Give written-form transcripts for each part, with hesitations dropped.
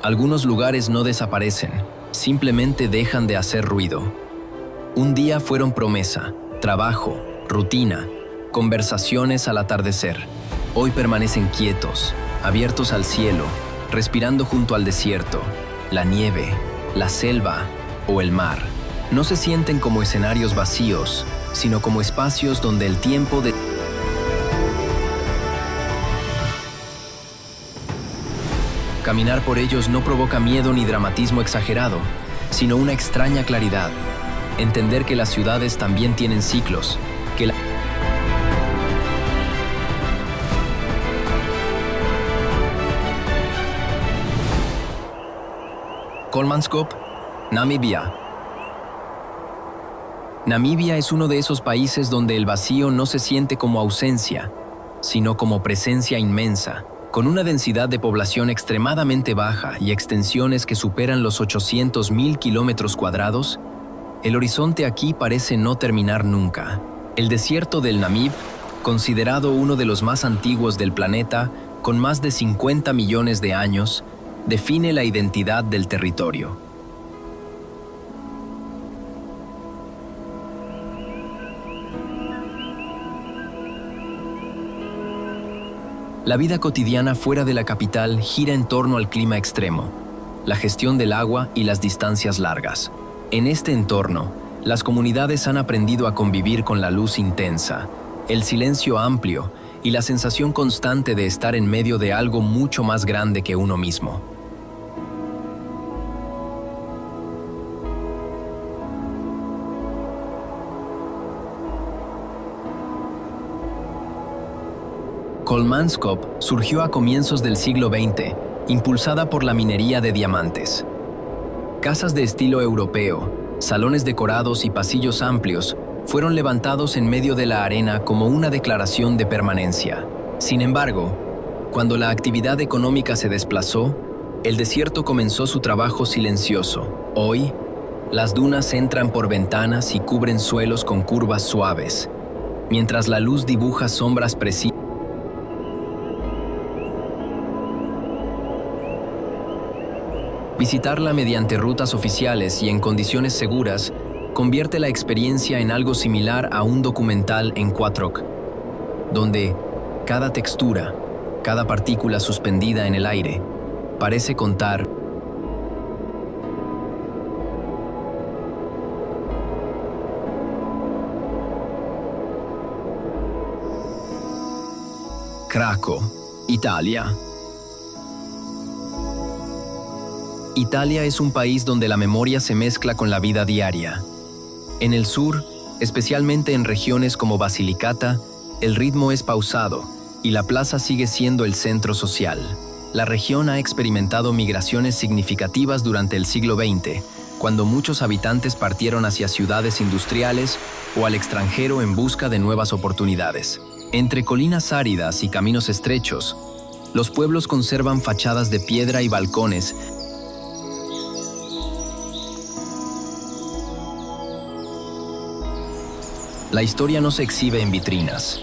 Algunos lugares no desaparecen, simplemente dejan de hacer ruido. Un día fueron promesa, trabajo, rutina, conversaciones al atardecer. Hoy permanecen quietos, abiertos al cielo, respirando junto al desierto, la nieve, la selva o el mar. No se sienten como escenarios vacíos, sino como espacios donde el tiempo de... Caminar por ellos no provoca miedo ni dramatismo exagerado, sino una extraña claridad. Entender que las ciudades también tienen ciclos, que la... Kolmanskop, Namibia. Namibia es uno de esos países donde el vacío no se siente como ausencia, sino como presencia inmensa, con una densidad de población extremadamente baja y extensiones que superan los 800.000 kilómetros cuadrados. El horizonte aquí parece no terminar nunca. El desierto del Namib, considerado uno de los más antiguos del planeta, con más de 50 millones de años, define la identidad del territorio. La vida cotidiana fuera de la capital gira en torno al clima extremo, la gestión del agua y las distancias largas. En este entorno, las comunidades han aprendido a convivir con la luz intensa, el silencio amplio y la sensación constante de estar en medio de algo mucho más grande que uno mismo. Kolmanskop surgió a comienzos del siglo XX, impulsada por la minería de diamantes. Casas de estilo europeo, salones decorados y pasillos amplios fueron levantados en medio de la arena como una declaración de permanencia. Sin embargo, cuando la actividad económica se desplazó, el desierto comenzó su trabajo silencioso. Hoy, las dunas entran por ventanas y cubren suelos con curvas suaves, mientras la luz dibuja sombras precisas. Visitarla mediante rutas oficiales y en condiciones seguras convierte la experiencia en algo similar a un documental en 4K, donde cada textura, cada partícula suspendida en el aire, parece contar. Cracco, Italia. Italia es un país donde la memoria se mezcla con la vida diaria. En el sur, especialmente en regiones como Basilicata, el ritmo es pausado y la plaza sigue siendo el centro social. La región ha experimentado migraciones significativas durante el siglo XX, cuando muchos habitantes partieron hacia ciudades industriales o al extranjero en busca de nuevas oportunidades. Entre colinas áridas y caminos estrechos, los pueblos conservan fachadas de piedra y balcones. La historia no se exhibe en vitrinas.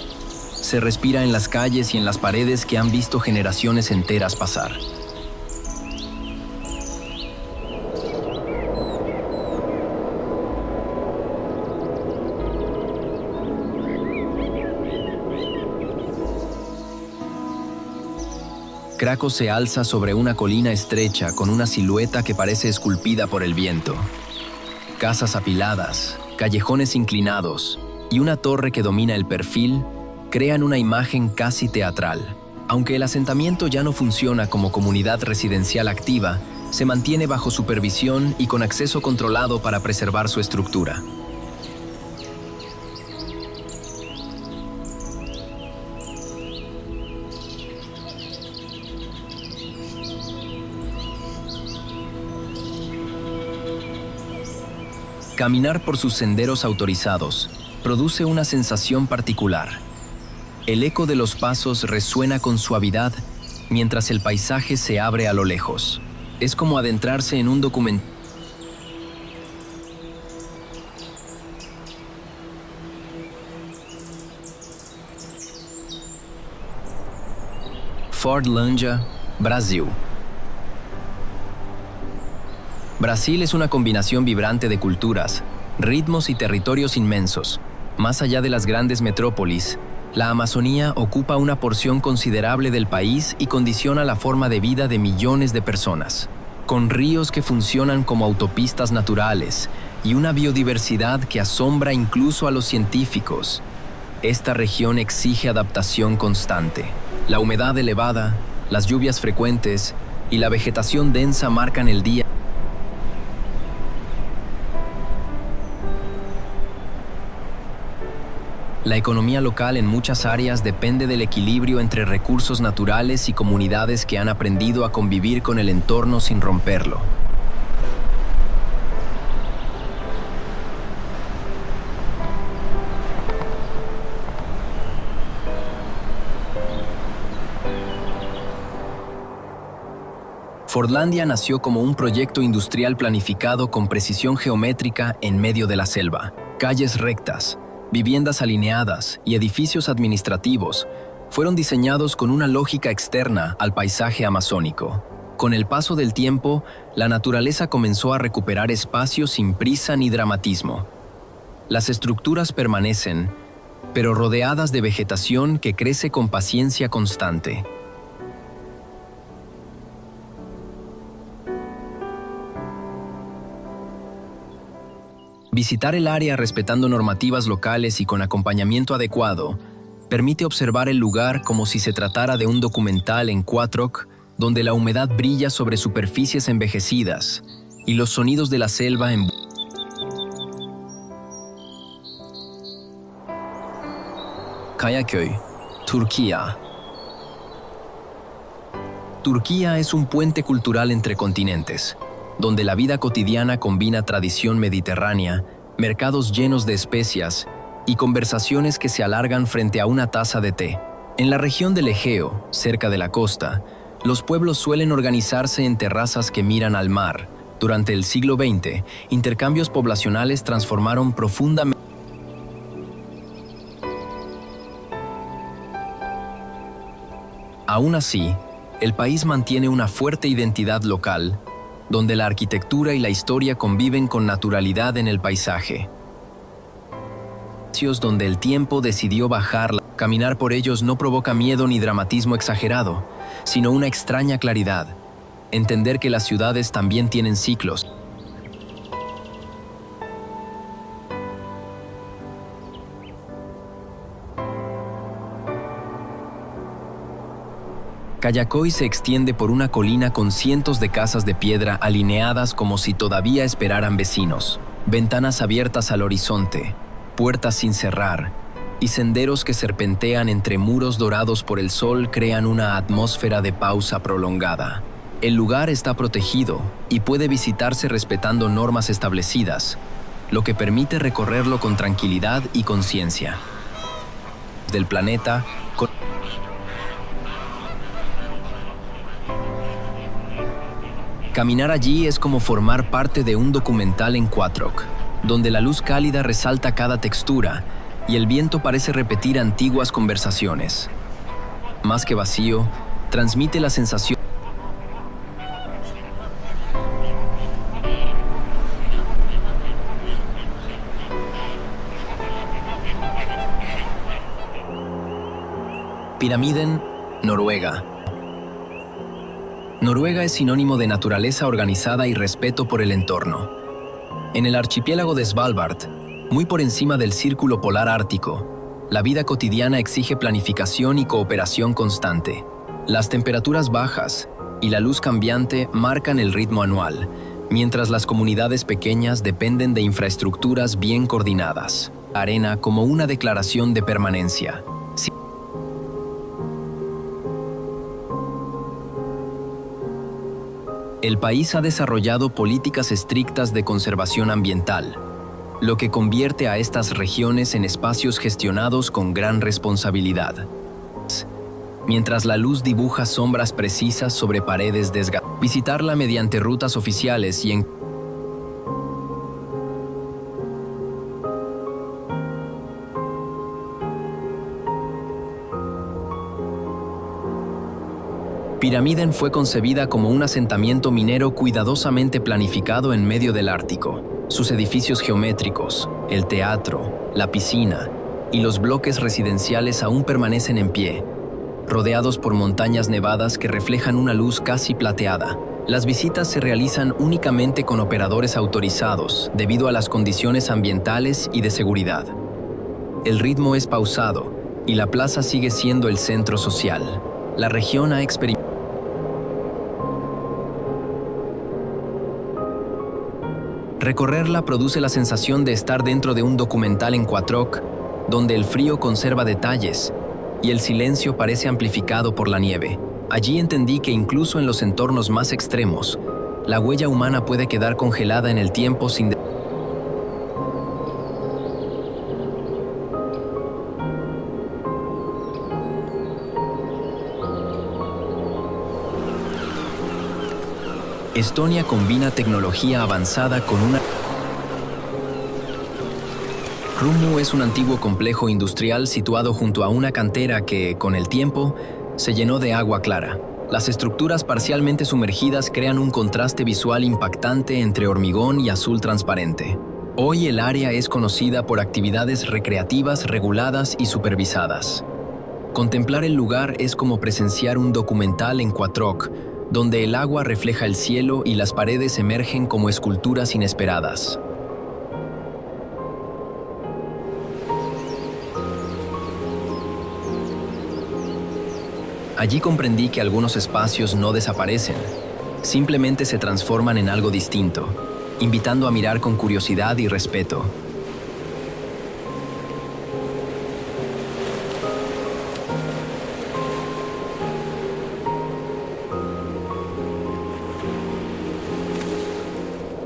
Se respira en las calles y en las paredes que han visto generaciones enteras pasar. Cracco se alza sobre una colina estrecha con una silueta que parece esculpida por el viento. Casas apiladas, callejones inclinados y una torre que domina el perfil crean una imagen casi teatral. Aunque el asentamiento ya no funciona como comunidad residencial activa, se mantiene bajo supervisión y con acceso controlado para preservar su estructura. Caminar por sus senderos autorizados produce una sensación particular. El eco de los pasos resuena con suavidad mientras el paisaje se abre a lo lejos. Es como adentrarse en un documental. Fordlândia, Brasil. Brasil es una combinación vibrante de culturas, ritmos y territorios inmensos. Más allá de las grandes metrópolis, la Amazonía ocupa una porción considerable del país y condiciona la forma de vida de millones de personas. Con ríos que funcionan como autopistas naturales y una biodiversidad que asombra incluso a los científicos, esta región exige adaptación constante. La humedad elevada, las lluvias frecuentes y la vegetación densa marcan el día. La economía local en muchas áreas depende del equilibrio entre recursos naturales y comunidades que han aprendido a convivir con el entorno sin romperlo. Fordlândia nació como un proyecto industrial planificado con precisión geométrica en medio de la selva. Calles rectas, viviendas alineadas y edificios administrativos fueron diseñados con una lógica externa al paisaje amazónico. Con el paso del tiempo, la naturaleza comenzó a recuperar espacio sin prisa ni dramatismo. Las estructuras permanecen, pero rodeadas de vegetación que crece con paciencia constante. Visitar el área respetando normativas locales y con acompañamiento adecuado permite observar el lugar como si se tratara de un documental en 4K, donde la humedad brilla sobre superficies envejecidas y los sonidos de la selva en... Kayaköy, Turquía. Turquía es un puente cultural entre continentes, donde la vida cotidiana combina tradición mediterránea, mercados llenos de especias y conversaciones que se alargan frente a una taza de té. En la región del Egeo, cerca de la costa, los pueblos suelen organizarse en terrazas que miran al mar. Durante el siglo XX, intercambios poblacionales transformaron profundamente. Aún así, el país mantiene una fuerte identidad local, donde la arquitectura y la historia conviven con naturalidad en el paisaje. Donde el tiempo decidió bajar, caminar por ellos no provoca miedo ni dramatismo exagerado, sino una extraña claridad. Entender que las ciudades también tienen ciclos. Kayaköy se extiende por una colina con cientos de casas de piedra alineadas como si todavía esperaran vecinos, ventanas abiertas al horizonte, puertas sin cerrar, y senderos que serpentean entre muros dorados por el sol crean una atmósfera de pausa prolongada. El lugar está protegido y puede visitarse respetando normas establecidas, lo que permite recorrerlo con tranquilidad y conciencia. Del planeta, caminar allí es como formar parte de un documental en 4K, donde la luz cálida resalta cada textura y el viento parece repetir antiguas conversaciones. Más que vacío, transmite la sensación. Pyramiden, Noruega. Noruega es sinónimo de naturaleza organizada y respeto por el entorno. En el archipiélago de Svalbard, muy por encima del círculo polar ártico, la vida cotidiana exige planificación y cooperación constante. Las temperaturas bajas y la luz cambiante marcan el ritmo anual, mientras las comunidades pequeñas dependen de infraestructuras bien coordinadas. Arena como una declaración de permanencia. El país ha desarrollado políticas estrictas de conservación ambiental, lo que convierte a estas regiones en espacios gestionados con gran responsabilidad. Mientras la luz dibuja sombras precisas sobre paredes desgastadas, visitarla mediante rutas oficiales y en Pyramiden fue concebida como un asentamiento minero cuidadosamente planificado en medio del Ártico. Sus edificios geométricos, el teatro, la piscina y los bloques residenciales aún permanecen en pie, rodeados por montañas nevadas que reflejan una luz casi plateada. Las visitas se realizan únicamente con operadores autorizados debido a las condiciones ambientales y de seguridad. El ritmo es pausado y la plaza sigue siendo el centro social. La región ha experimentado. Recorrerla produce la sensación de estar dentro de un documental en Quattroc, donde el frío conserva detalles y el silencio parece amplificado por la nieve. Allí entendí que incluso en los entornos más extremos, la huella humana puede quedar congelada en el tiempo sin... Estonia combina tecnología avanzada con una... Rummu es un antiguo complejo industrial situado junto a una cantera que, con el tiempo, se llenó de agua clara. Las estructuras parcialmente sumergidas crean un contraste visual impactante entre hormigón y azul transparente. Hoy el área es conocida por actividades recreativas reguladas y supervisadas. Contemplar el lugar es como presenciar un documental en Quattroc, donde el agua refleja el cielo y las paredes emergen como esculturas inesperadas. Allí comprendí que algunos espacios no desaparecen, simplemente se transforman en algo distinto, invitando a mirar con curiosidad y respeto.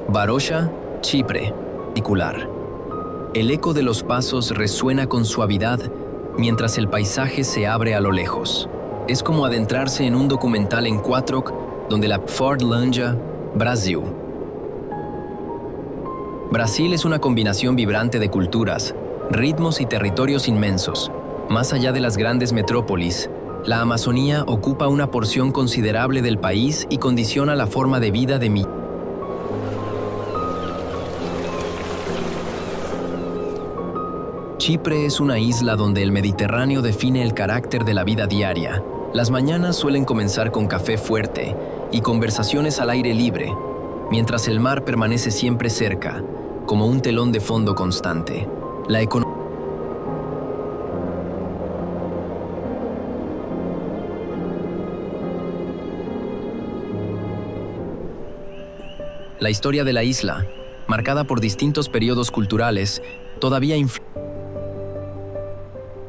Varosha, Chipre, particular. El eco de los pasos resuena con suavidad mientras el paisaje se abre a lo lejos. Es como adentrarse en un documental en Quattroc, donde la Fordlândia, Brasil. Brasil es una combinación vibrante de culturas, ritmos y territorios inmensos. Más allá de las grandes metrópolis, la Amazonía ocupa una porción considerable del país y condiciona la forma de vida de millones. Chipre es una isla donde el Mediterráneo define el carácter de la vida diaria. Las mañanas suelen comenzar con café fuerte y conversaciones al aire libre, mientras el mar permanece siempre cerca, como un telón de fondo constante. La historia de la isla, marcada por distintos periodos culturales, todavía influye.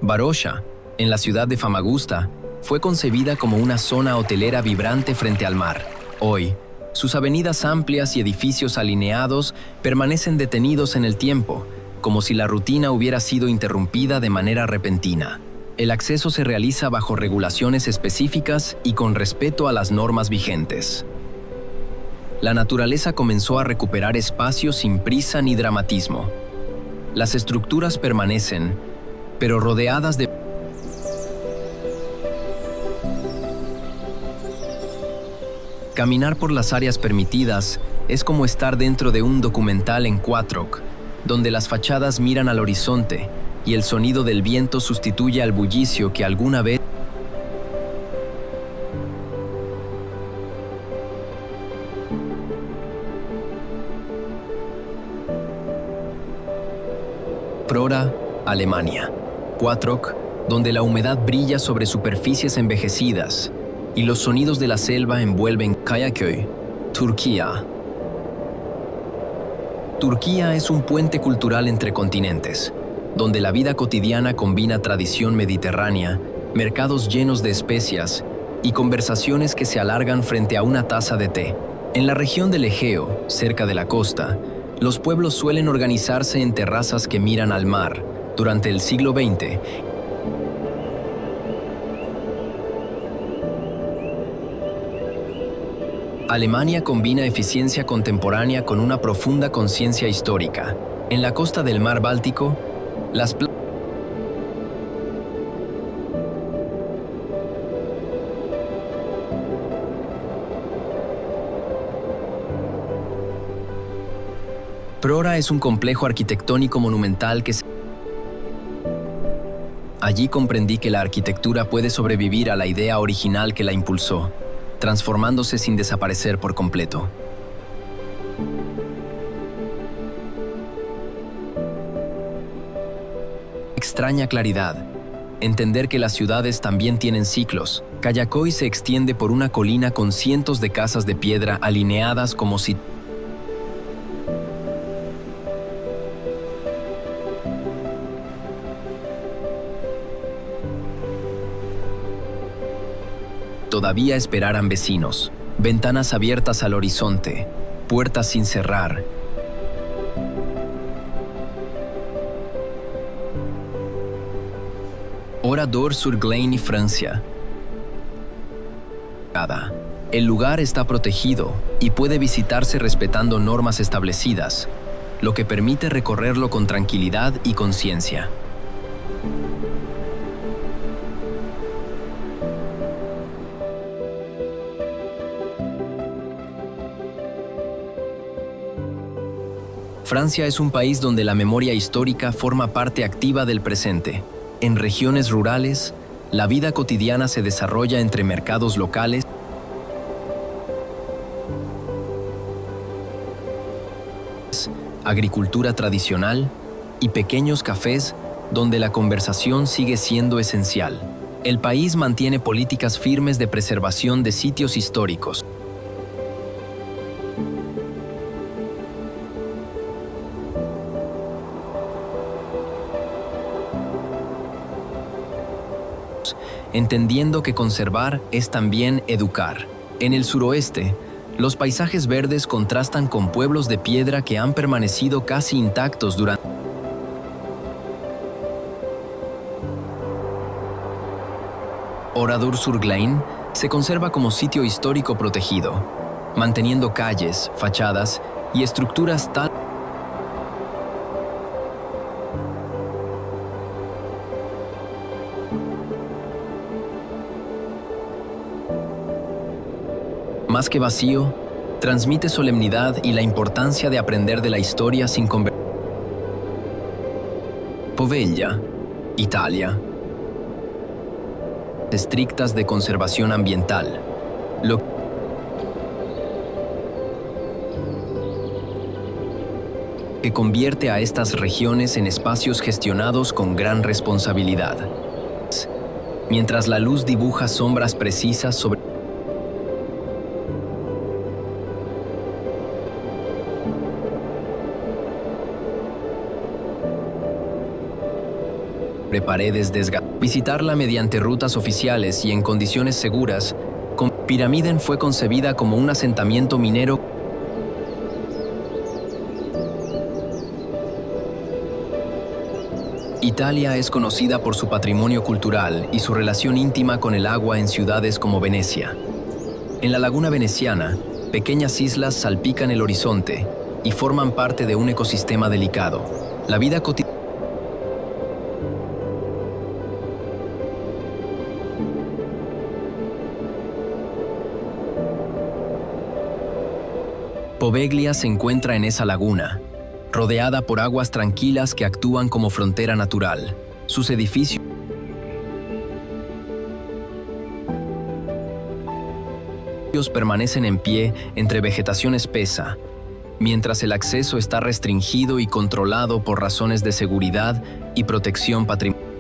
Varosha, en la ciudad de Famagusta, fue concebida como una zona hotelera vibrante frente al mar. Hoy, sus avenidas amplias y edificios alineados permanecen detenidos en el tiempo, como si la rutina hubiera sido interrumpida de manera repentina. El acceso se realiza bajo regulaciones específicas y con respeto a las normas vigentes. La naturaleza comenzó a recuperar espacio sin prisa ni dramatismo. Las estructuras permanecen, pero rodeadas de... Caminar por las áreas permitidas es como estar dentro de un documental en Quattroc, donde las fachadas miran al horizonte y el sonido del viento sustituye al bullicio que alguna vez... Prora, Alemania. Quattroc, donde la humedad brilla sobre superficies envejecidas y los sonidos de la selva envuelven Kayaköy, Turquía. Turquía es un puente cultural entre continentes, donde la vida cotidiana combina tradición mediterránea, mercados llenos de especias y conversaciones que se alargan frente a una taza de té. En la región del Egeo, cerca de la costa, los pueblos suelen organizarse en terrazas que miran al mar. Durante el siglo XX, Alemania combina eficiencia contemporánea con una profunda conciencia histórica. En la costa del mar Báltico, las Prora es un complejo arquitectónico monumental que Allí comprendí que la arquitectura puede sobrevivir a la idea original que la impulsó, transformándose sin desaparecer por completo. Extraña claridad. Entender que las ciudades también tienen ciclos. Kayakói se extiende por una colina con cientos de casas de piedra alineadas como si todavía esperaran vecinos. Ventanas abiertas al horizonte, puertas sin cerrar. Oradour-sur-Glane, Francia. El lugar está protegido y puede visitarse respetando normas establecidas, lo que permite recorrerlo con tranquilidad y conciencia. Francia es un país donde la memoria histórica forma parte activa del presente. En regiones rurales, la vida cotidiana se desarrolla entre mercados locales, agricultura tradicional y pequeños cafés donde la conversación sigue siendo esencial. El país mantiene políticas firmes de preservación de sitios históricos. Entendiendo que conservar es también educar. En el suroeste, los paisajes verdes contrastan con pueblos de piedra que han permanecido casi intactos durante Oradour-sur-Glane se conserva como sitio histórico protegido, manteniendo calles, fachadas y estructuras tal más que vacío, transmite solemnidad y la importancia de aprender de la historia sin convertirse. Poveglia, Italia. Estrictas de conservación ambiental, lo que convierte a estas regiones en espacios gestionados con gran responsabilidad. Mientras la luz dibuja sombras precisas sobre paredes desgastadas. Visitarla mediante rutas oficiales y en condiciones seguras, Piramiden fue concebida como un asentamiento minero. Italia es conocida por su patrimonio cultural y su relación íntima con el agua en ciudades como Venecia. En la laguna veneciana, pequeñas islas salpican el horizonte y forman parte de un ecosistema delicado. La vida cotidiana Poveglia se encuentra en esa laguna, rodeada por aguas tranquilas que actúan como frontera natural. Sus edificios permanecen en pie entre vegetación espesa, mientras el acceso está restringido y controlado por razones de seguridad y protección patrimonial.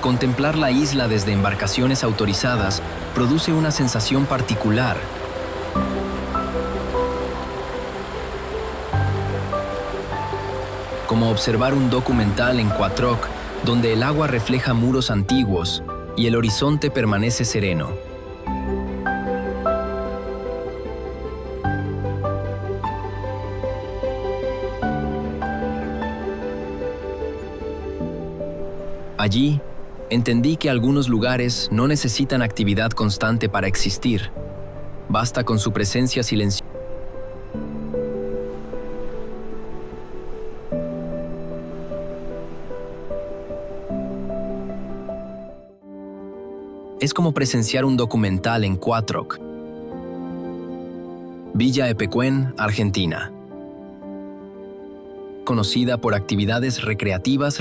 Contemplar la isla desde embarcaciones autorizadas produce una sensación particular. Como observar un documental en Quattroc, donde el agua refleja muros antiguos y el horizonte permanece sereno. Allí, entendí que algunos lugares no necesitan actividad constante para existir. Basta con su presencia silenciosa. Es como presenciar un documental en Cuatroc. Villa Epecuén, Argentina. Conocida por actividades recreativas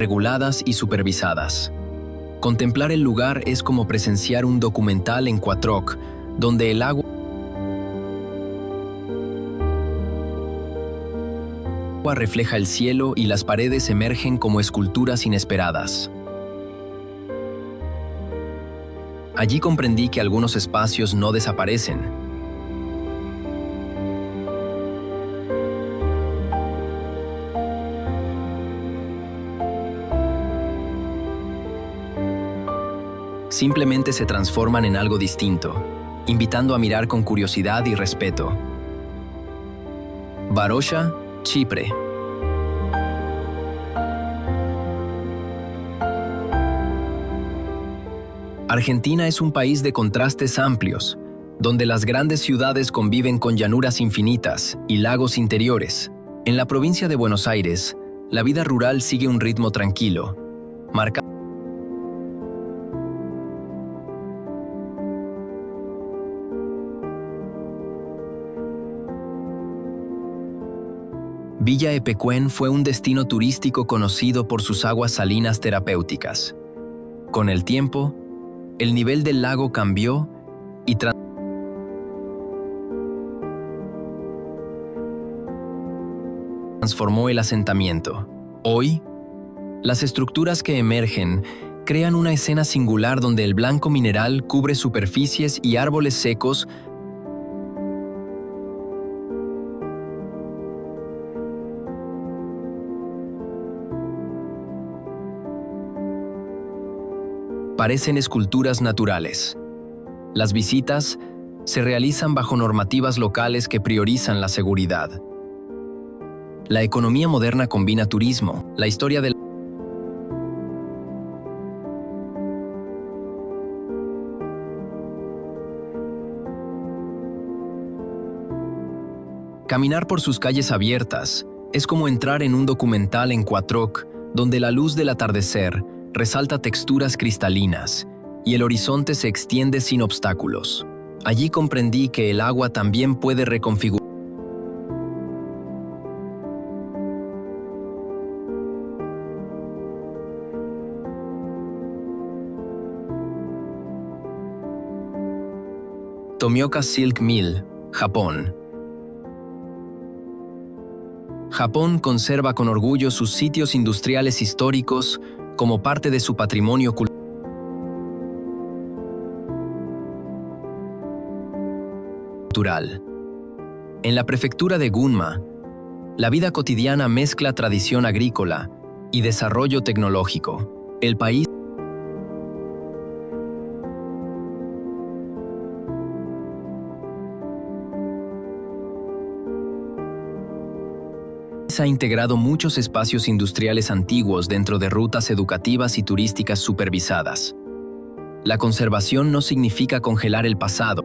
reguladas y supervisadas. Contemplar el lugar es como presenciar un documental en Cuatroc, donde el agua refleja el cielo y las paredes emergen como esculturas inesperadas. Allí comprendí que algunos espacios no desaparecen. Simplemente se transforman en algo distinto, invitando a mirar con curiosidad y respeto. Varosha, Chipre. Argentina es un país de contrastes amplios, donde las grandes ciudades conviven con llanuras infinitas y lagos interiores. En la provincia de Buenos Aires, la vida rural sigue un ritmo tranquilo, marcado. Villa Epecuén fue un destino turístico conocido por sus aguas salinas terapéuticas. Con el tiempo, el nivel del lago cambió y transformó el asentamiento. Hoy, las estructuras que emergen crean una escena singular donde el blanco mineral cubre superficies y árboles secos parecen esculturas naturales. Las visitas se realizan bajo normativas locales que priorizan la seguridad. La economía moderna combina turismo, la historia del caminar por sus calles abiertas es como entrar en un documental en Cuatroc, donde la luz del atardecer resalta texturas cristalinas y el horizonte se extiende sin obstáculos. Allí comprendí que el agua también puede reconfigurar, Tomioka Silk Mill, Japón. Japón conserva con orgullo sus sitios industriales históricos como parte de su patrimonio cultural. En la prefectura de Gunma, la vida cotidiana mezcla tradición agrícola y desarrollo tecnológico. El país ha integrado muchos espacios industriales antiguos dentro de rutas educativas y turísticas supervisadas. La conservación no significa congelar el pasado,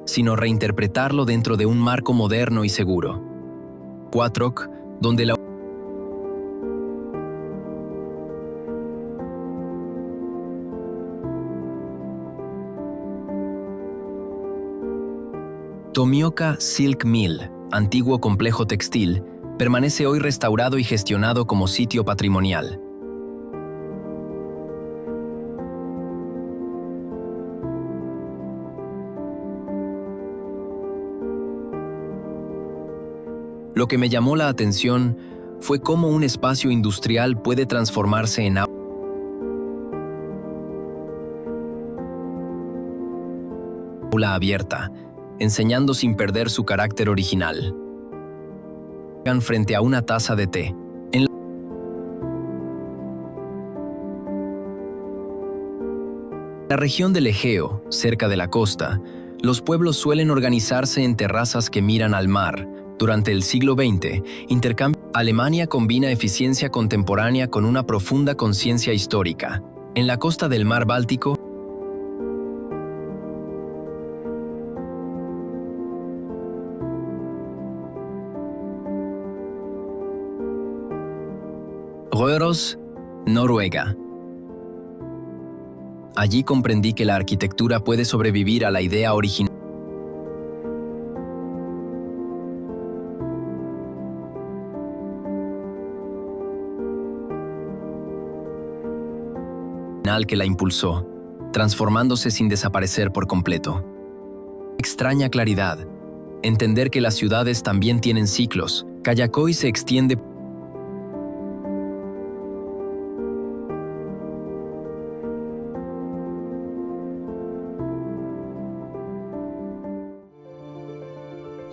sino reinterpretarlo dentro de un marco moderno y seguro. Cuatroc, donde la Tomioka Silk Mill, antiguo complejo textil, permanece hoy restaurado y gestionado como sitio patrimonial. Lo que me llamó la atención fue cómo un espacio industrial puede transformarse en aula abierta, enseñando sin perder su carácter original. Frente a una taza de té. En la región del Egeo, cerca de la costa, los pueblos suelen organizarse en terrazas que miran al mar. Durante el siglo XX, Alemania combina eficiencia contemporánea con una profunda conciencia histórica. En la costa del mar Báltico, Røros, Noruega. Allí comprendí que la arquitectura puede sobrevivir a la idea original que la impulsó, transformándose sin desaparecer por completo. Extraña claridad. Entender que las ciudades también tienen ciclos. Kayakói se extiende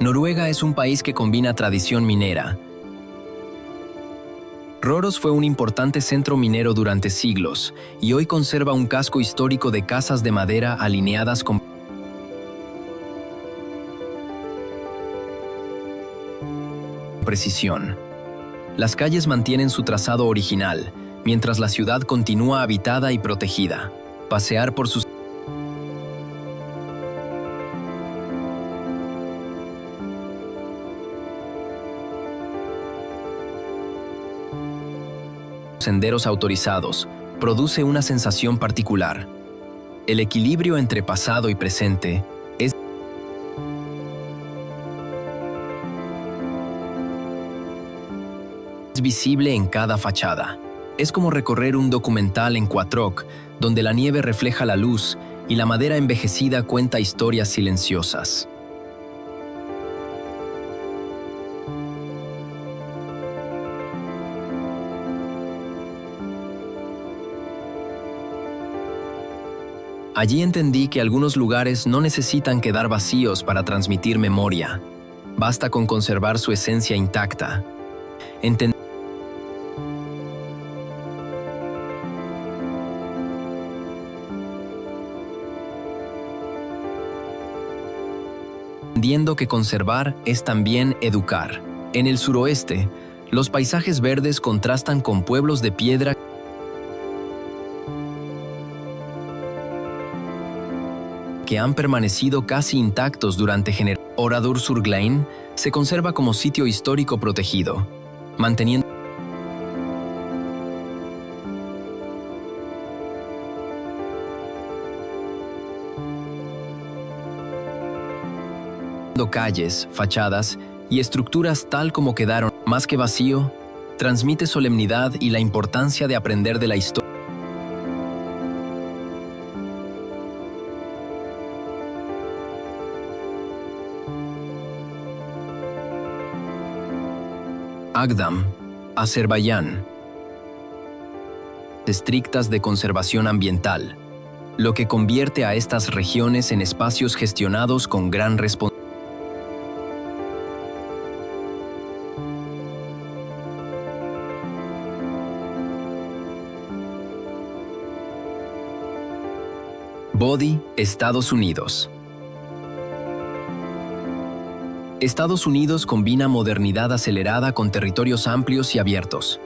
Noruega es un país que combina tradición minera. Røros fue un importante centro minero durante siglos y hoy conserva un casco histórico de casas de madera alineadas con precisión. Las calles mantienen su trazado original, mientras la ciudad continúa habitada y protegida. Pasear por sus senderos autorizados produce una sensación particular. El equilibrio entre pasado y presente es visible en cada fachada. Es como recorrer un documental en Quattroc, donde la nieve refleja la luz y la madera envejecida cuenta historias silenciosas. Allí entendí que algunos lugares no necesitan quedar vacíos para transmitir memoria. Basta con conservar su esencia intacta. Entendiendo que conservar es también educar. En el suroeste, los paisajes verdes contrastan con pueblos de piedra que han permanecido casi intactos durante generaciones. Oradour-sur-Glane se conserva como sitio histórico protegido, manteniendo calles, fachadas y estructuras tal como quedaron. Más que vacío, transmite solemnidad y la importancia de aprender de la historia. Agdam, Azerbaiyán. Estrictas de conservación ambiental, lo que convierte a estas regiones en espacios gestionados con gran responsabilidad. Bodie, Estados Unidos. Estados Unidos combina modernidad acelerada con territorios amplios y abiertos.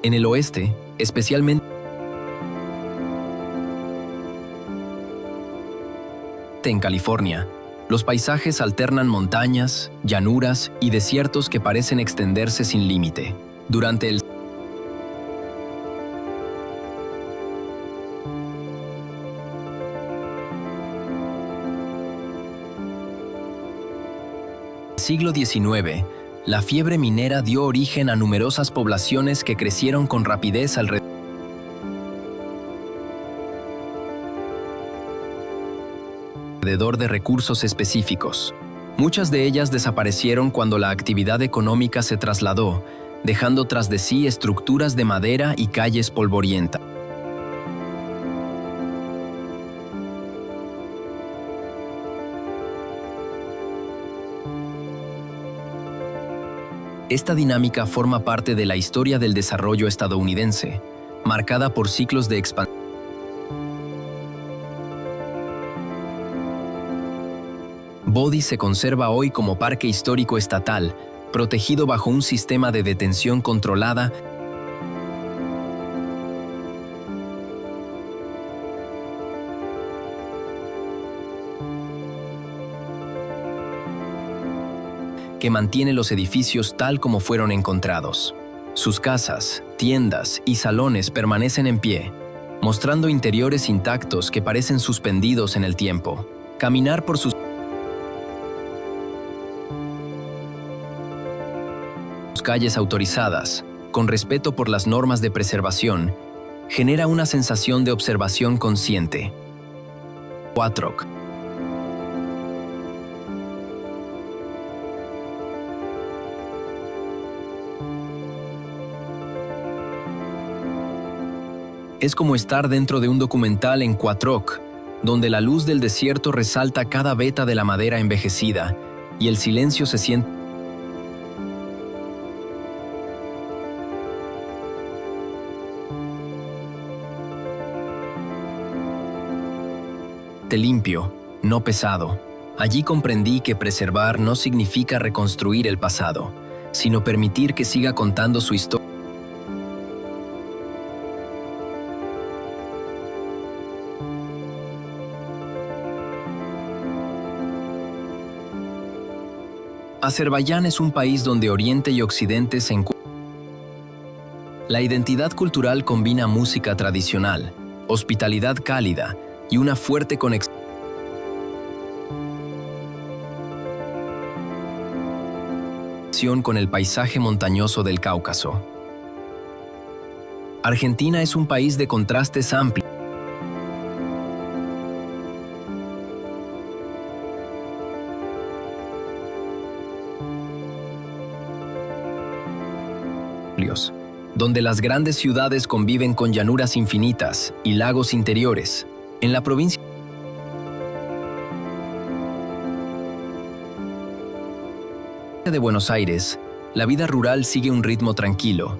En el oeste, especialmente en California, los paisajes alternan montañas, llanuras y desiertos que parecen extenderse sin límite. Durante el siglo XIX, la fiebre minera dio origen a numerosas poblaciones que crecieron con rapidez alrededor de recursos específicos. Muchas de ellas desaparecieron cuando la actividad económica se trasladó, dejando tras de sí estructuras de madera y calles polvorientas. Esta dinámica forma parte de la historia del desarrollo estadounidense, marcada por ciclos de expansión. Bodie se conserva hoy como parque histórico estatal, protegido bajo un sistema de detención controlada que mantiene los edificios tal como fueron encontrados. Sus casas, tiendas y salones permanecen en pie, mostrando interiores intactos que parecen suspendidos en el tiempo. Caminar por sus calles autorizadas, con respeto por las normas de preservación, genera una sensación de observación consciente. Huatroc. Es como estar dentro de un documental en Huatroc, donde la luz del desierto resalta cada veta de la madera envejecida y el silencio se siente limpio, no pesado. Allí comprendí que preservar no significa reconstruir el pasado, sino permitir que siga contando su historia. Azerbaiyán es un país donde Oriente y Occidente se encuentran. La identidad cultural combina música tradicional, hospitalidad cálida y una fuerte conexión con el paisaje montañoso del Cáucaso. Argentina es un país de contrastes amplios. Donde las grandes ciudades conviven con llanuras infinitas y lagos interiores. En la provincia de Buenos Aires, la vida rural sigue un ritmo tranquilo,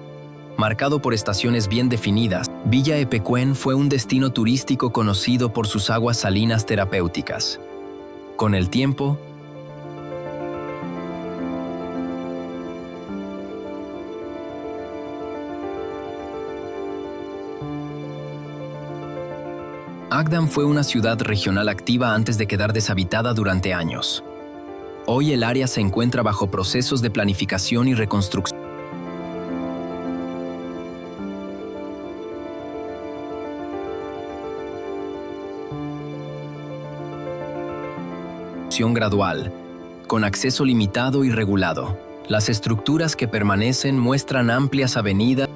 marcado por estaciones bien definidas. Villa Epecuén fue un destino turístico conocido por sus aguas salinas terapéuticas. Con el tiempo, Agdam fue una ciudad regional activa antes de quedar deshabitada durante años. Hoy el área se encuentra bajo procesos de planificación y reconstrucción gradual, con acceso limitado y regulado. Las estructuras que permanecen muestran amplias avenidas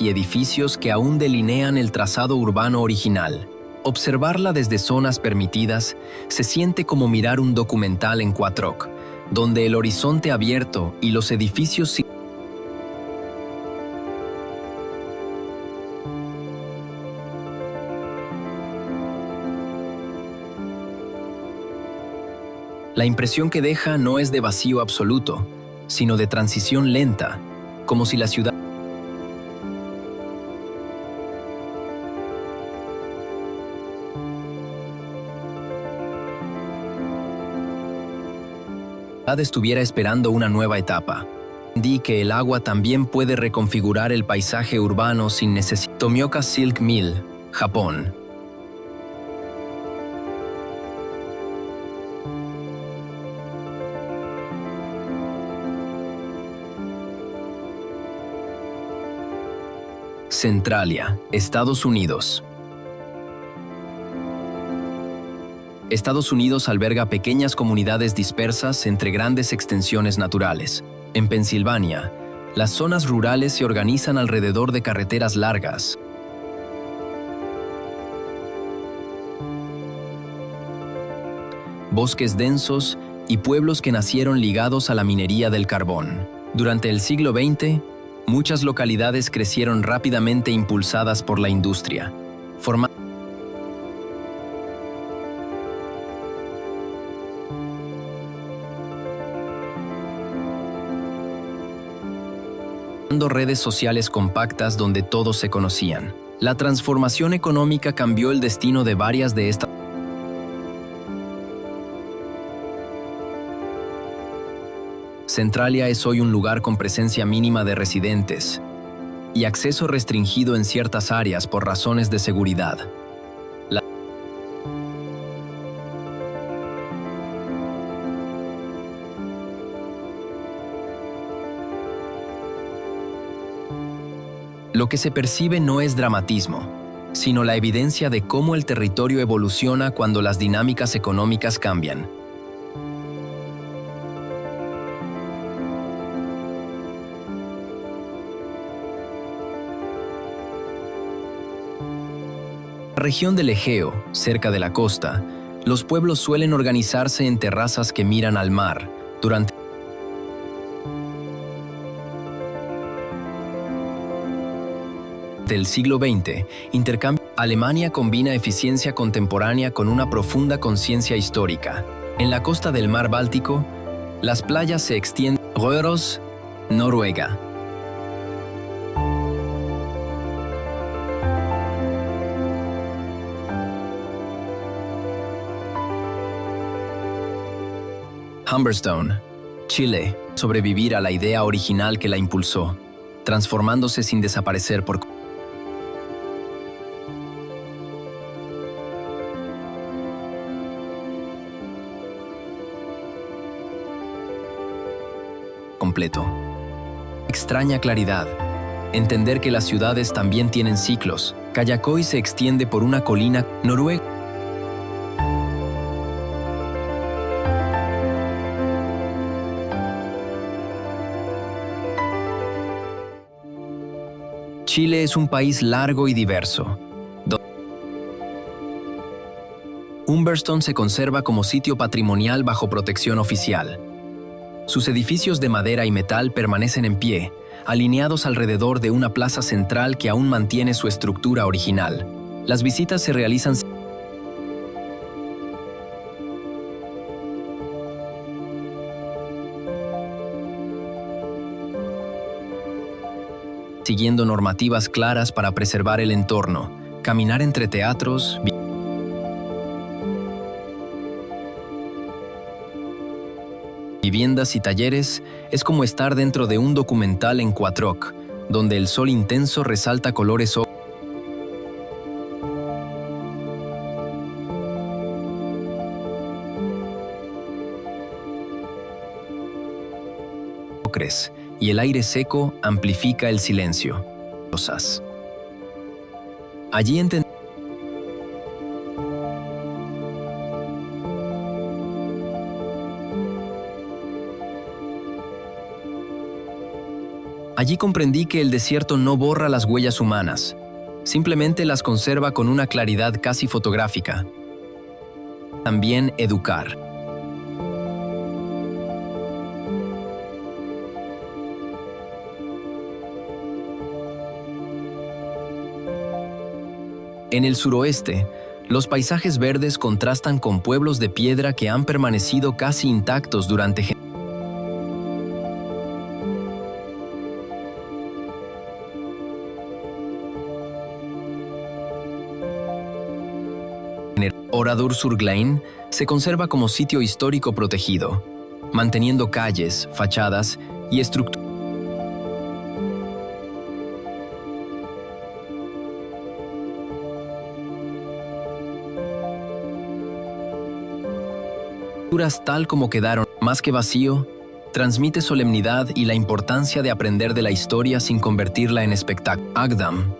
y edificios que aún delinean el trazado urbano original. Observarla desde zonas permitidas se siente como mirar un documental en Huatroc, donde el horizonte abierto y los edificios La impresión que deja no es de vacío absoluto, sino de transición lenta, como si la ciudad estuviera esperando una nueva etapa. Entendí que el agua también puede reconfigurar el paisaje urbano sin necesidad. Tomioka Silk Mill, Japón. Centralia, Estados Unidos. Estados Unidos alberga pequeñas comunidades dispersas entre grandes extensiones naturales. En Pensilvania, las zonas rurales se organizan alrededor de carreteras largas, bosques densos y pueblos que nacieron ligados a la minería del carbón. Durante el siglo XX, muchas localidades crecieron rápidamente impulsadas por la industria, formando redes sociales compactas donde todos se conocían. La transformación económica cambió el destino de varias de estas. Centralia es hoy un lugar con presencia mínima de residentes y acceso restringido en ciertas áreas por razones de seguridad. Lo que se percibe no es dramatismo, sino la evidencia de cómo el territorio evoluciona cuando las dinámicas económicas cambian. En la región del Egeo, cerca de la costa, los pueblos suelen organizarse en terrazas que miran al mar. Durante el siglo XX, Alemania combina eficiencia contemporánea con una profunda conciencia histórica. En la costa del mar Báltico, las playas se extienden. Røros, Noruega. Humberstone, Chile, sobrevivir a la idea original que la impulsó, transformándose sin desaparecer por completo. Extraña claridad. Entender que las ciudades también tienen ciclos. Kayakoi se extiende por una colina. Noruega. Chile es un país largo y diverso. Humberstone se conserva como sitio patrimonial bajo protección oficial. Sus edificios de madera y metal permanecen en pie, alineados alrededor de una plaza central que aún mantiene su estructura original. Las visitas se realizan siguiendo normativas claras para preservar el entorno, caminar entre teatros, viviendas y talleres es como estar dentro de un documental en 4K, donde el sol intenso resalta colores ocres y el aire seco amplifica el silencio. Allí comprendí que el desierto no borra las huellas humanas, simplemente las conserva con una claridad casi fotográfica. También educar. En el suroeste, los paisajes verdes contrastan con pueblos de piedra que han permanecido casi intactos durante generaciones. Oradour-sur-Glane se conserva como sitio histórico protegido, manteniendo calles, fachadas y estructuras tal como quedaron. Más que vacío, transmite solemnidad y la importancia de aprender de la historia sin convertirla en espectáculo. Agdam.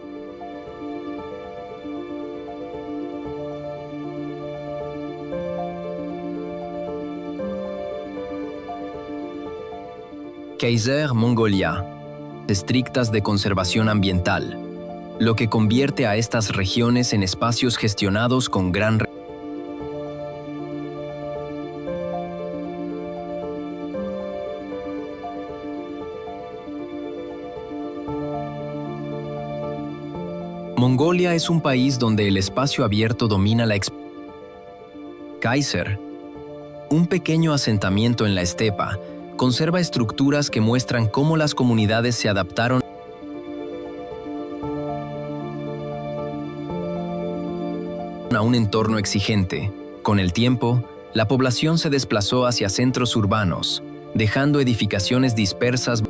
Kaiser Mongolia, estrictas de conservación ambiental, lo que convierte a estas regiones en espacios gestionados con gran Mongolia es un país donde el espacio abierto domina la Kaiser, un pequeño asentamiento en la estepa, conserva estructuras que muestran cómo las comunidades se adaptaron a un entorno exigente. Con el tiempo, la población se desplazó hacia centros urbanos, dejando edificaciones dispersas.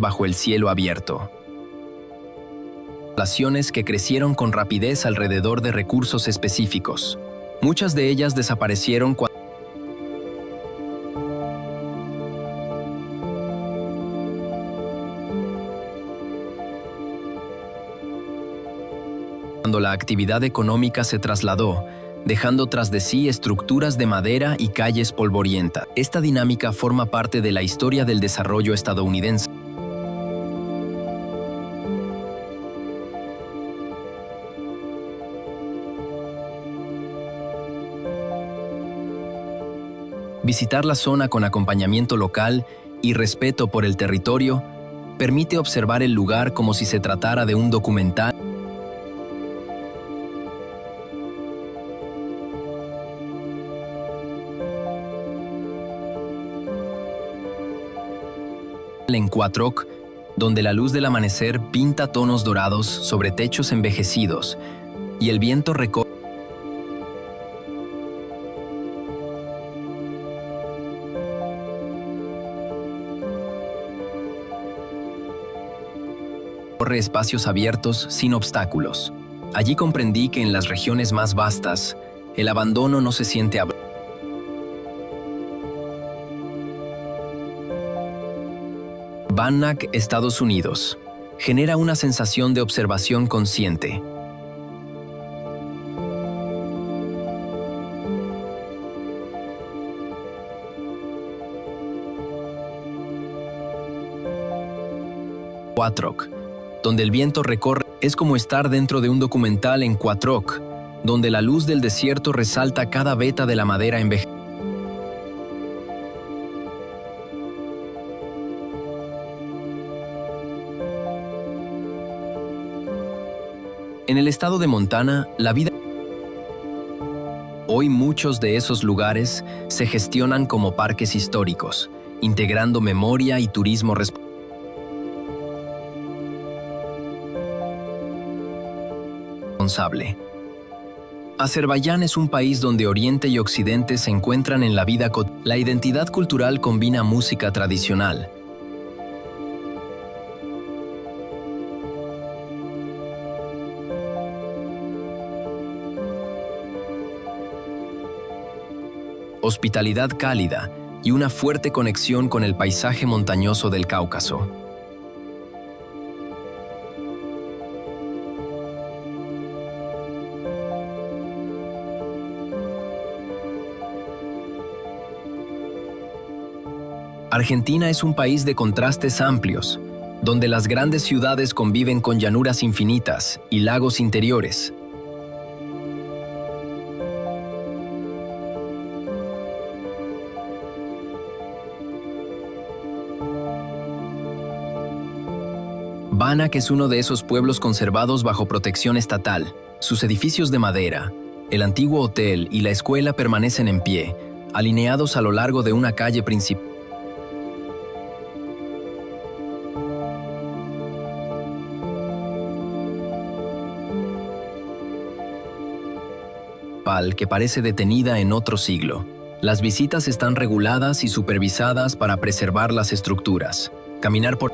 bajo el cielo abierto. Poblaciones que crecieron con rapidez alrededor de recursos específicos. Muchas de ellas desaparecieron cuando la actividad económica se trasladó, dejando tras de sí estructuras de madera y calles polvorientas. Esta dinámica forma parte de la historia del desarrollo estadounidense. Visitar la zona con acompañamiento local y respeto por el territorio permite observar el lugar como si se tratara de un documental en Quatrock, donde la luz del amanecer pinta tonos dorados sobre techos envejecidos y el viento recorre espacios abiertos sin obstáculos. Allí comprendí que en las regiones más vastas, el abandono no se siente Van Nuys, Estados Unidos. Genera una sensación de observación consciente. Quatrock, donde el viento recorre, es como estar dentro de un documental en Quatrock, donde la luz del desierto resalta cada veta de la madera envejecida. En el estado de Montana, la vida... Hoy muchos de esos lugares se gestionan como parques históricos, integrando memoria y turismo responsable. Azerbaiyán es un país donde Oriente y Occidente se encuentran en la vida cotidiana. La identidad cultural combina música tradicional, hospitalidad cálida y una fuerte conexión con el paisaje montañoso del Cáucaso. Argentina es un país de contrastes amplios, donde las grandes ciudades conviven con llanuras infinitas y lagos interiores. Banak es uno de esos pueblos conservados bajo protección estatal. Sus edificios de madera, el antiguo hotel y la escuela permanecen en pie, alineados a lo largo de una calle principal que parece detenida en otro siglo. Las visitas están reguladas y supervisadas para preservar las estructuras. Caminar por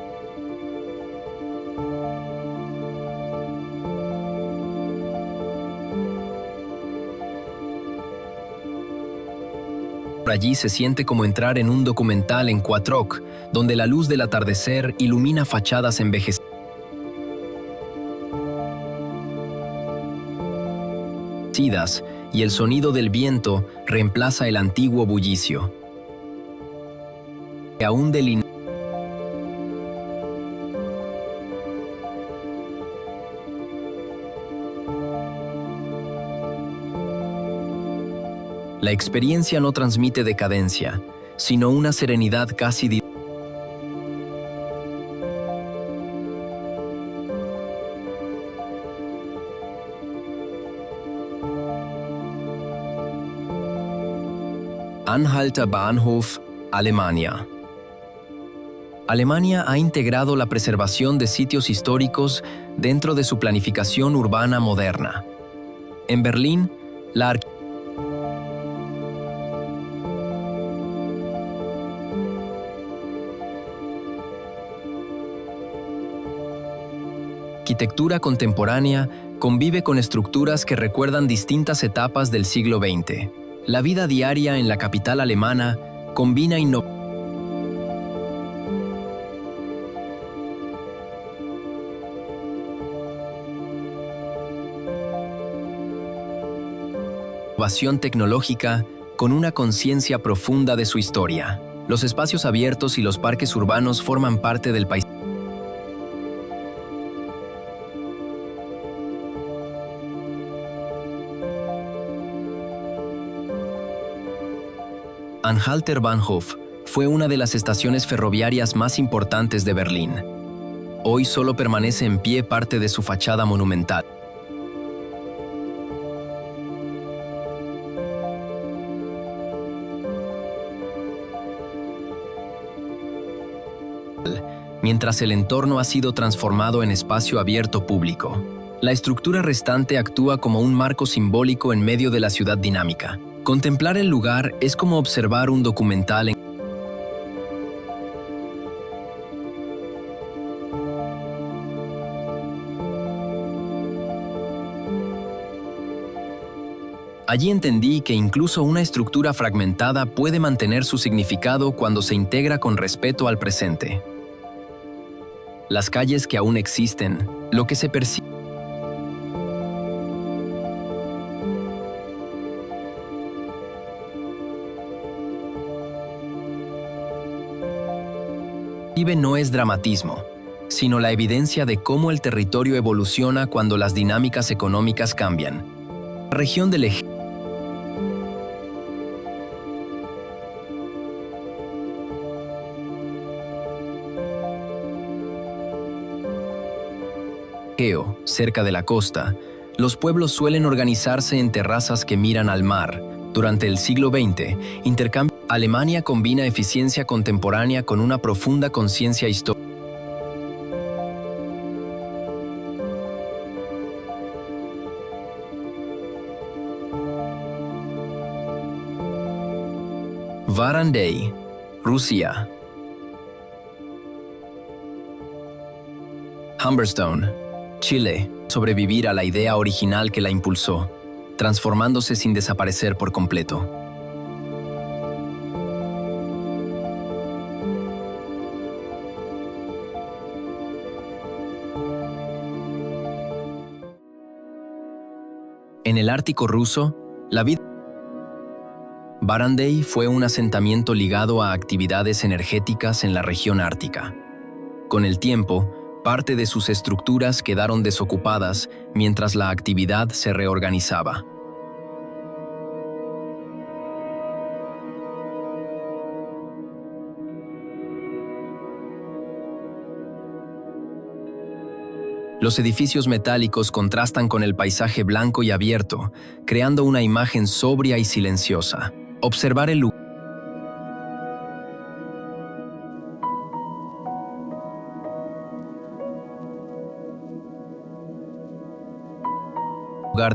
allí se siente como entrar en un documental en Quatrock, donde la luz del atardecer ilumina fachadas envejecidas y el sonido del viento reemplaza el antiguo bullicio. Aún la experiencia no transmite decadencia, sino una serenidad casi Anhalter Bahnhof, Alemania. Alemania ha integrado la preservación de sitios históricos dentro de su planificación urbana moderna. En Berlín, arquitectura contemporánea convive con estructuras que recuerdan distintas etapas del siglo XX. La vida diaria en la capital alemana combina innovación tecnológica con una conciencia profunda de su historia. Los espacios abiertos y los parques urbanos forman parte del paisaje. Anhalter-Bahnhof fue una de las estaciones ferroviarias más importantes de Berlín. Hoy solo permanece en pie parte de su fachada monumental. Mientras el entorno ha sido transformado en espacio abierto público. La estructura restante actúa como un marco simbólico en medio de la ciudad dinámica. Contemplar el lugar es como observar un documental en Allí entendí que incluso una estructura fragmentada puede mantener su significado cuando se integra con respeto al presente. Las calles que aún existen, lo que se percibe no es dramatismo, sino la evidencia de cómo el territorio evoluciona cuando las dinámicas económicas cambian. La región del Egeo, cerca de la costa, los pueblos suelen organizarse en terrazas que miran al mar. Durante el siglo XX, Alemania combina eficiencia contemporánea con una profunda conciencia histórica. Varandei, Rusia. Humberstone, Chile, sobrevivir a la idea original que la impulsó, transformándose sin desaparecer por completo. En el Ártico ruso, la vida Barandey fue un asentamiento ligado a actividades energéticas en la región ártica. Con el tiempo, parte de sus estructuras quedaron desocupadas mientras la actividad se reorganizaba. Los edificios metálicos contrastan con el paisaje blanco y abierto, creando una imagen sobria y silenciosa. Observar el lugar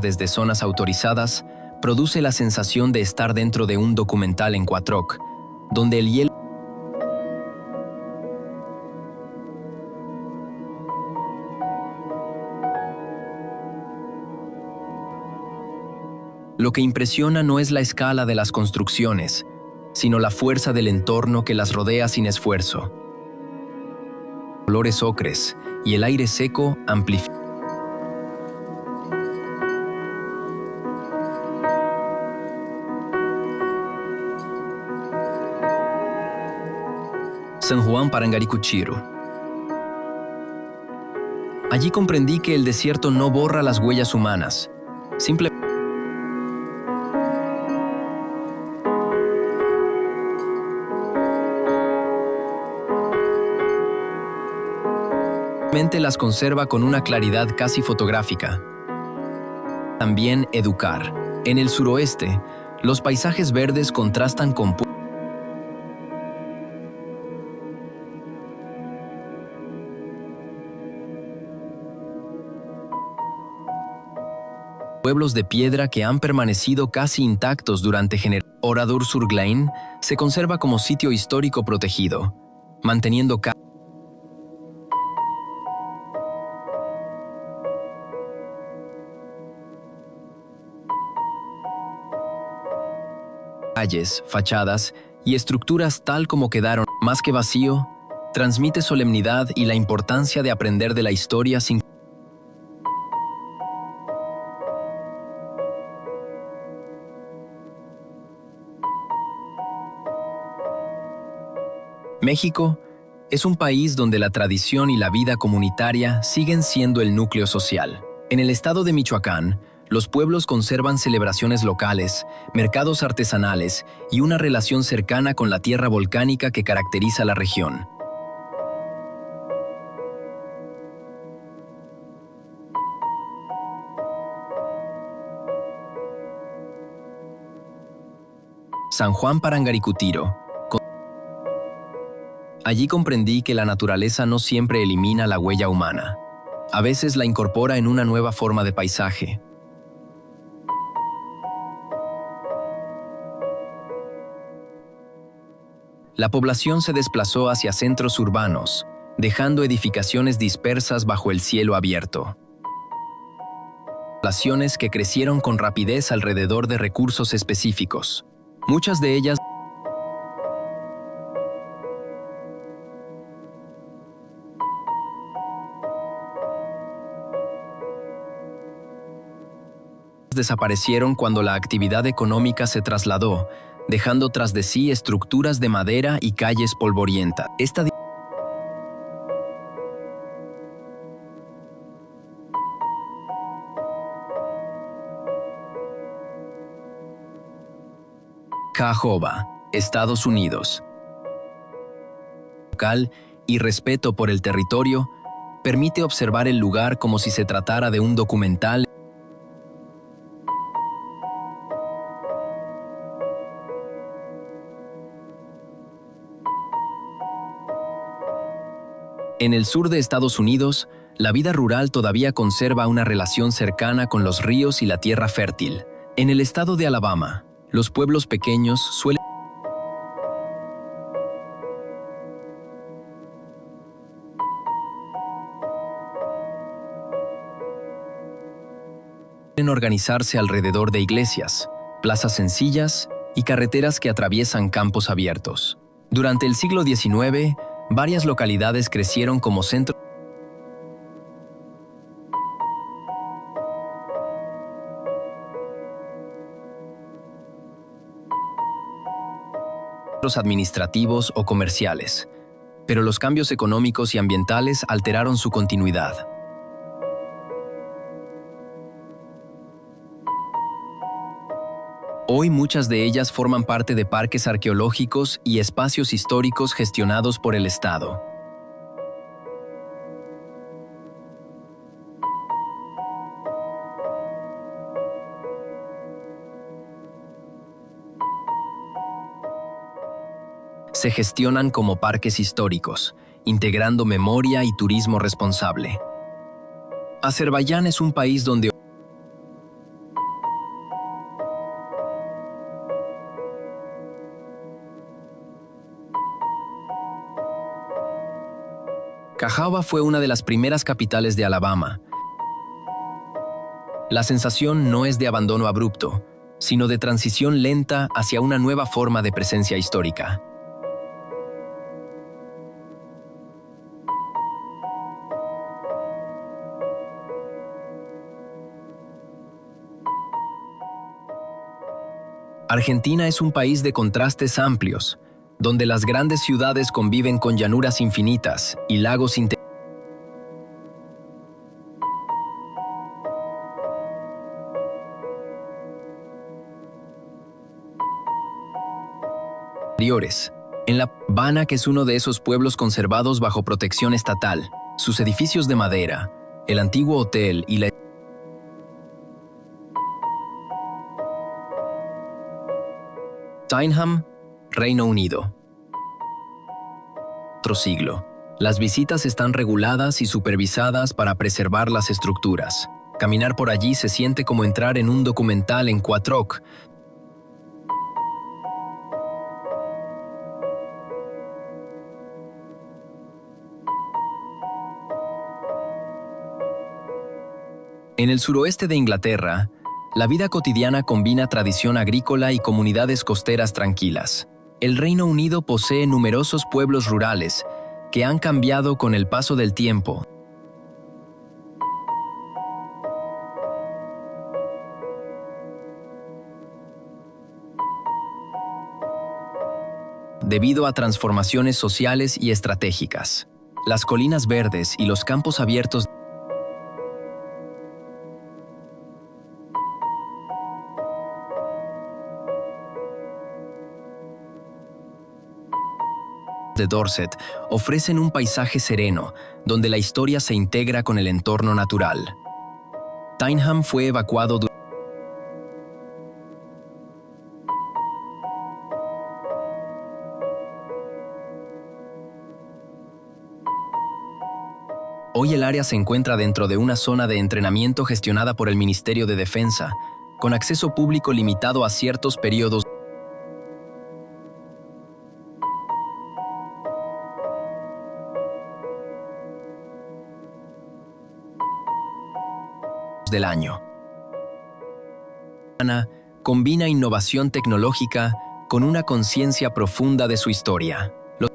desde zonas autorizadas produce la sensación de estar dentro de un documental en Quattrock, donde el hielo Lo que impresiona no es la escala de las construcciones, sino la fuerza del entorno que las rodea sin esfuerzo. Colores ocres y el aire seco amplifican. San Juan Parangaricuchiro. Allí comprendí que el desierto no borra las huellas humanas, simplemente las conserva con una claridad casi fotográfica. También educar. En el suroeste, los paisajes verdes contrastan con pueblos de piedra que han permanecido casi intactos durante generaciones. Oradour-sur-Glane se conserva como sitio histórico protegido, manteniendo calles, fachadas y estructuras tal como quedaron, más que vacío, transmite solemnidad y la importancia de aprender de la historia sin... México es un país donde la tradición y la vida comunitaria siguen siendo el núcleo social. En el estado de Michoacán, los pueblos conservan celebraciones locales, mercados artesanales y una relación cercana con la tierra volcánica que caracteriza la región. San Juan Parangaricutiro. Allí comprendí que la naturaleza no siempre elimina la huella humana. A veces la incorpora en una nueva forma de paisaje. La población se desplazó hacia centros urbanos, dejando edificaciones dispersas bajo el cielo abierto. Poblaciones que crecieron con rapidez alrededor de recursos específicos. Muchas de ellas desaparecieron cuando la actividad económica se trasladó, dejando tras de sí estructuras de madera y calles polvorientas. Esta Cajoba, Estados Unidos. Local y respeto por el territorio permite observar el lugar como si se tratara de un documental. En el sur de Estados Unidos, la vida rural todavía conserva una relación cercana con los ríos y la tierra fértil. En el estado de Alabama, los pueblos pequeños suelen organizarse alrededor de iglesias, plazas sencillas y carreteras que atraviesan campos abiertos. Durante el siglo XIX, varias localidades crecieron como centros administrativos o comerciales, pero los cambios económicos y ambientales alteraron su continuidad. Hoy muchas de ellas forman parte de parques arqueológicos y espacios históricos gestionados por el Estado. Se gestionan como parques históricos, integrando memoria y turismo responsable. Azerbaiyán es un país donde Cajoba fue una de las primeras capitales de Alabama. La sensación no es de abandono abrupto, sino de transición lenta hacia una nueva forma de presencia histórica. Argentina es un país de contrastes amplios, donde las grandes ciudades conviven con llanuras infinitas y lagos interiores. En La Habana, que es uno de esos pueblos conservados bajo protección estatal, sus edificios de madera, el antiguo hotel y la Tyneham, Reino Unido. Otro siglo. Las visitas están reguladas y supervisadas para preservar las estructuras. Caminar por allí se siente como entrar en un documental en 4K. En el suroeste de Inglaterra, La vida cotidiana combina tradición agrícola y comunidades costeras tranquilas. El Reino Unido posee numerosos pueblos rurales que han cambiado con el paso del tiempo, debido a transformaciones sociales y estratégicas. Las colinas verdes y los campos abiertos de Dorset ofrecen un paisaje sereno, donde la historia se integra con el entorno natural. Tyneham fue evacuado Hoy el área se encuentra dentro de una zona de entrenamiento gestionada por el Ministerio de Defensa, con acceso público limitado a ciertos periodos del año. Ana combina innovación tecnológica con una conciencia profunda de su historia. Los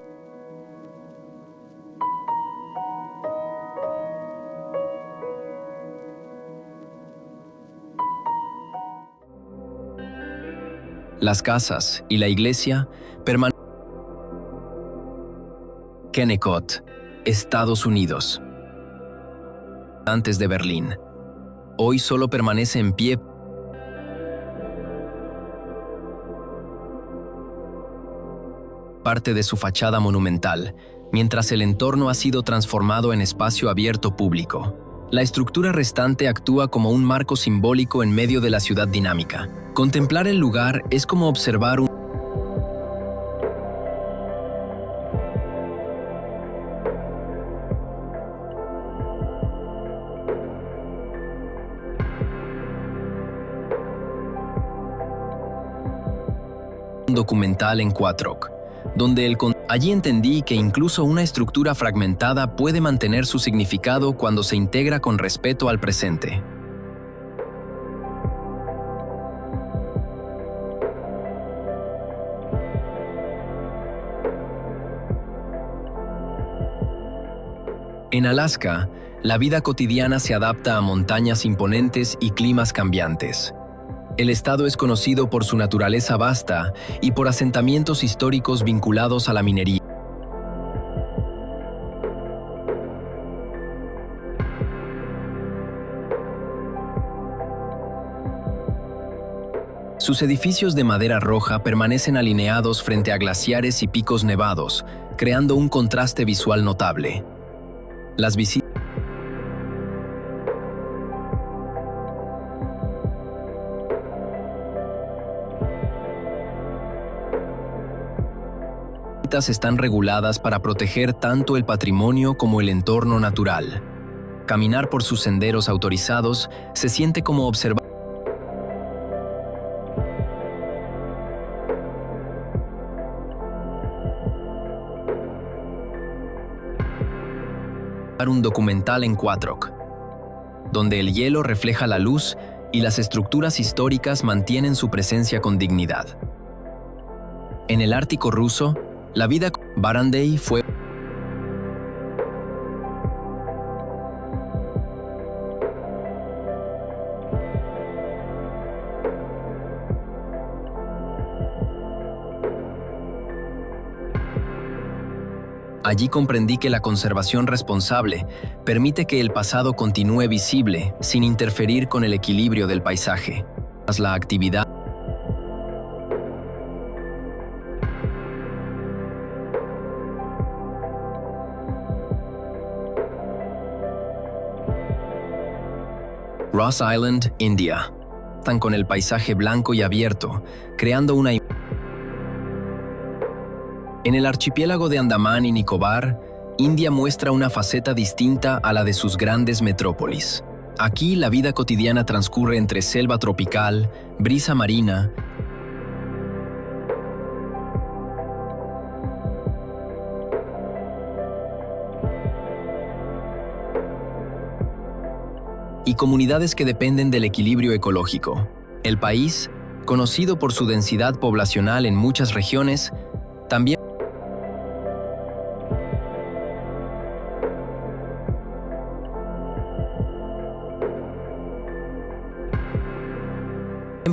Las casas y la iglesia permanecen en Kennecott, Estados Unidos, antes de Berlín. Hoy solo permanece en pie parte de su fachada monumental, mientras el entorno ha sido transformado en espacio abierto público. La estructura restante actúa como un marco simbólico en medio de la ciudad dinámica. Contemplar el lugar es como observar un documental en Quattrock, donde allí entendí que incluso una estructura fragmentada puede mantener su significado cuando se integra con respeto al presente. En Alaska, la vida cotidiana se adapta a montañas imponentes y climas cambiantes. El estado es conocido por su naturaleza vasta y por asentamientos históricos vinculados a la minería. Sus edificios de madera roja permanecen alineados frente a glaciares y picos nevados, creando un contraste visual notable. Las visitas están reguladas para proteger tanto el patrimonio como el entorno natural. Caminar por sus senderos autorizados se siente como observar un documental en Quattrock, donde el hielo refleja la luz y las estructuras históricas mantienen su presencia con dignidad. En el Ártico ruso, la vida Barandey fue Allí comprendí que la conservación responsable permite que el pasado continúe visible sin interferir con el equilibrio del paisaje. Tras la actividad Ross Island, India. Están con el paisaje blanco y abierto, creando una En el archipiélago de Andamán y Nicobar, India muestra una faceta distinta a la de sus grandes metrópolis. Aquí la vida cotidiana transcurre entre selva tropical, brisa marina y comunidades que dependen del equilibrio ecológico. El país, conocido por su densidad poblacional en muchas regiones, también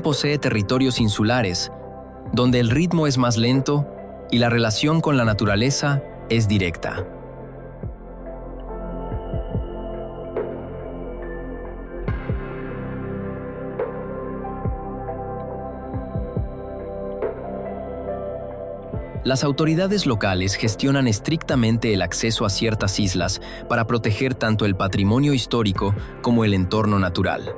posee territorios insulares, donde el ritmo es más lento y la relación con la naturaleza es directa. Las autoridades locales gestionan estrictamente el acceso a ciertas islas para proteger tanto el patrimonio histórico como el entorno natural.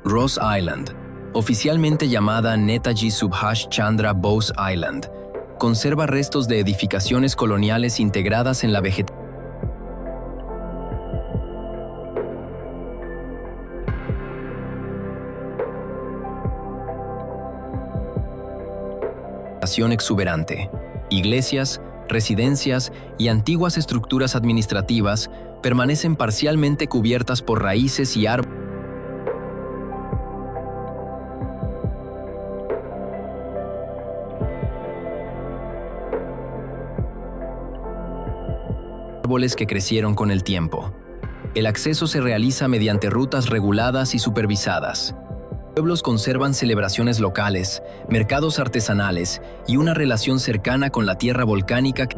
Ross Island, oficialmente llamada Netaji Subhash Chandra Bose Island, conserva restos de edificaciones coloniales integradas en la vegetación exuberante. Iglesias, residencias y antiguas estructuras administrativas permanecen parcialmente cubiertas por raíces y árboles que crecieron con el tiempo. El acceso se realiza mediante rutas reguladas y supervisadas. Los pueblos conservan celebraciones locales, mercados artesanales y una relación cercana con la tierra volcánica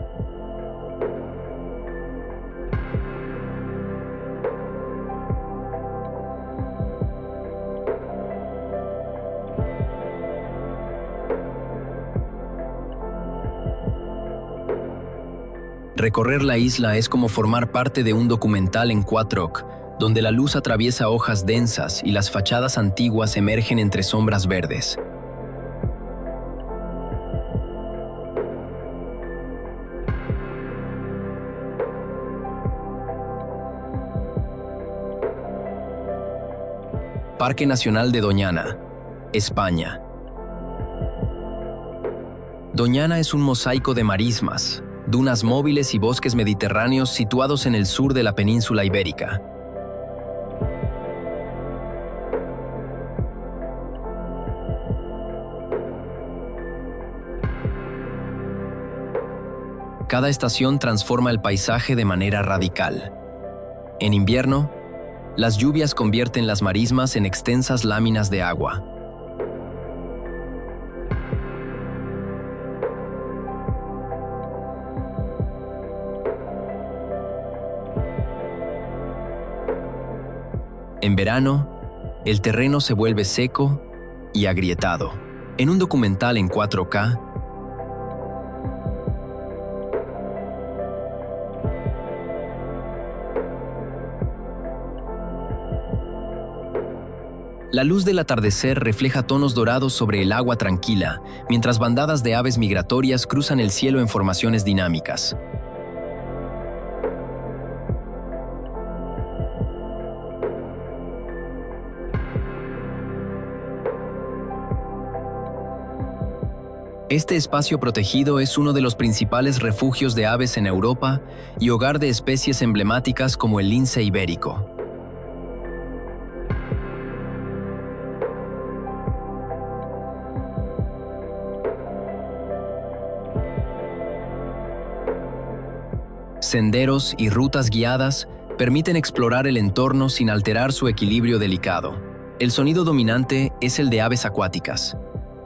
Recorrer la isla es como formar parte de un documental en 4K, donde la luz atraviesa hojas densas y las fachadas antiguas emergen entre sombras verdes. Parque Nacional de Doñana, España. Doñana es un mosaico de marismas, dunas móviles y bosques mediterráneos situados en el sur de la península ibérica. Cada estación transforma el paisaje de manera radical. En invierno, las lluvias convierten las marismas en extensas láminas de agua. En verano, el terreno se vuelve seco y agrietado. En un documental en 4K, la luz del atardecer refleja tonos dorados sobre el agua tranquila, mientras bandadas de aves migratorias cruzan el cielo en formaciones dinámicas. Este espacio protegido es uno de los principales refugios de aves en Europa y hogar de especies emblemáticas como el lince ibérico. Senderos y rutas guiadas permiten explorar el entorno sin alterar su equilibrio delicado. El sonido dominante es el de aves acuáticas,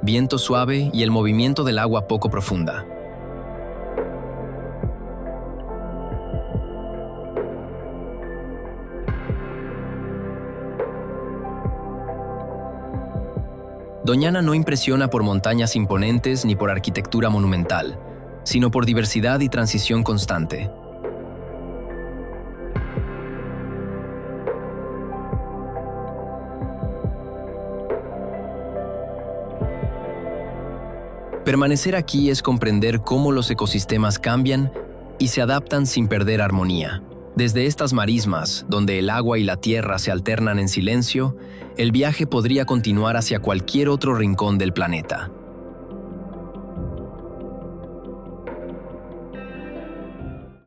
viento suave y el movimiento del agua poco profunda. Doñana no impresiona por montañas imponentes ni por arquitectura monumental, sino por diversidad y transición constante. Permanecer aquí es comprender cómo los ecosistemas cambian y se adaptan sin perder armonía. Desde estas marismas, donde el agua y la tierra se alternan en silencio, el viaje podría continuar hacia cualquier otro rincón del planeta.